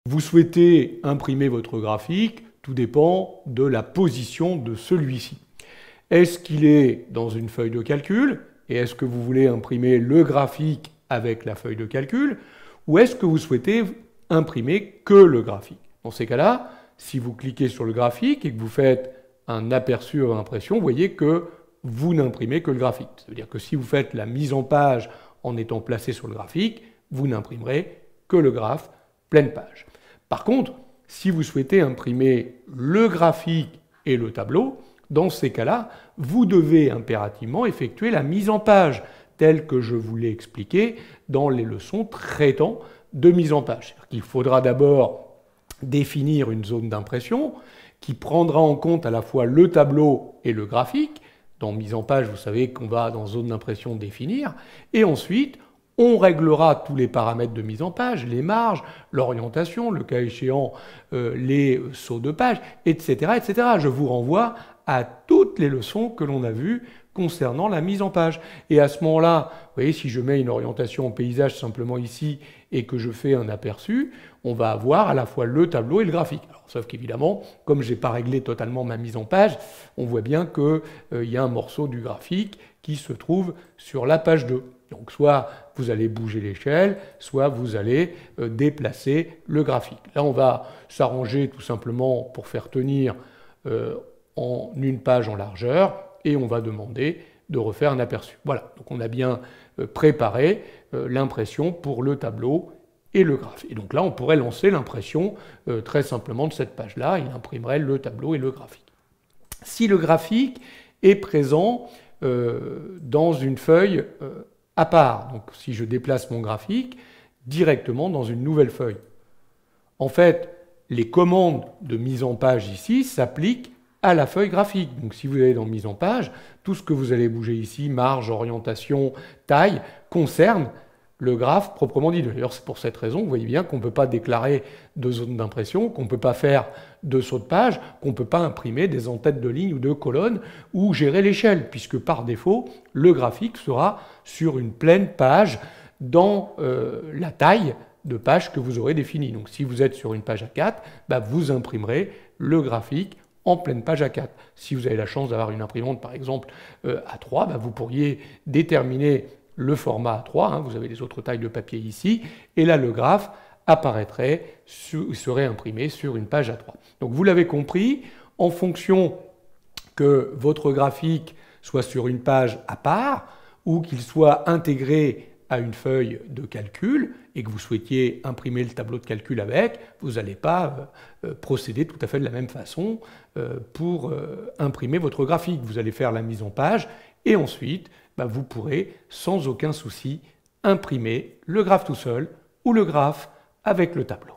Vous souhaitez imprimer votre graphique, tout dépend de la position de celui-ci. Est-ce qu'il est dans une feuille de calcul? Et est-ce que vous voulez imprimer le graphique avec la feuille de calcul? Ou est-ce que vous souhaitez imprimer que le graphique? Dans ces cas-là, si vous cliquez sur le graphique et que vous faites un aperçu à impression, vous voyez que vous n'imprimez que le graphique. Ça veut dire que si vous faites la mise en page en étant placé sur le graphique, vous n'imprimerez que le graphe pleine page. Par contre, si vous souhaitez imprimer le graphique et le tableau, dans ces cas-là, vous devez impérativement effectuer la mise en page, telle que je vous l'ai expliqué dans les leçons traitant de mise en page. Il faudra d'abord définir une zone d'impression qui prendra en compte à la fois le tableau et le graphique. Dans mise en page, vous savez qu'on va dans zone d'impression définir. Et ensuite, on réglera tous les paramètres de mise en page, les marges, l'orientation, le cas échéant, les sauts de page, etc., etc. Je vous renvoie à toutes les leçons que l'on a vues concernant la mise en page. Et à ce moment-là, vous voyez, si je mets une orientation en paysage simplement ici et que je fais un aperçu, on va avoir à la fois le tableau et le graphique. Alors, sauf qu'évidemment, comme je n'ai pas réglé totalement ma mise en page, on voit bien qu'il y a un morceau du graphique qui se trouve sur la page 2. Donc soit vous allez bouger l'échelle, soit vous allez déplacer le graphique. Là, on va s'arranger tout simplement pour faire tenir en une page en largeur et on va demander de refaire un aperçu. Voilà, donc on a bien préparé l'impression pour le tableau et le graphe. Et donc là, on pourrait lancer l'impression très simplement de cette page-là. Il imprimerait le tableau et le graphique. Si le graphique est présent dans une feuille à part, donc si je déplace mon graphique directement dans une nouvelle feuille. En fait, les commandes de mise en page ici s'appliquent à la feuille graphique. Donc si vous allez dans mise en page, tout ce que vous allez bouger ici, marge, orientation, taille, concerne le graphe proprement dit. D'ailleurs, c'est pour cette raison, vous voyez bien qu'on ne peut pas déclarer de zone d'impression, qu'on ne peut pas faire de saut de page, qu'on ne peut pas imprimer des en-têtes de ligne ou de colonnes ou gérer l'échelle, puisque par défaut, le graphique sera sur une pleine page dans la taille de page que vous aurez définie. Donc si vous êtes sur une page A4, vous imprimerez le graphique en pleine page A4. Si vous avez la chance d'avoir une imprimante, par exemple, A3, vous pourriez déterminer le format A3, vous avez les autres tailles de papier ici, et là le graphe apparaîtrait, serait imprimé sur une page A3. Donc vous l'avez compris, en fonction que votre graphique soit sur une page à part, ou qu'il soit intégré à une feuille de calcul, et que vous souhaitiez imprimer le tableau de calcul avec, vous n'allez pas procéder tout à fait de la même façon pour imprimer votre graphique. Vous allez faire la mise en page, et ensuite, vous pourrez sans aucun souci imprimer le graphe tout seul ou le graphe avec le tableau.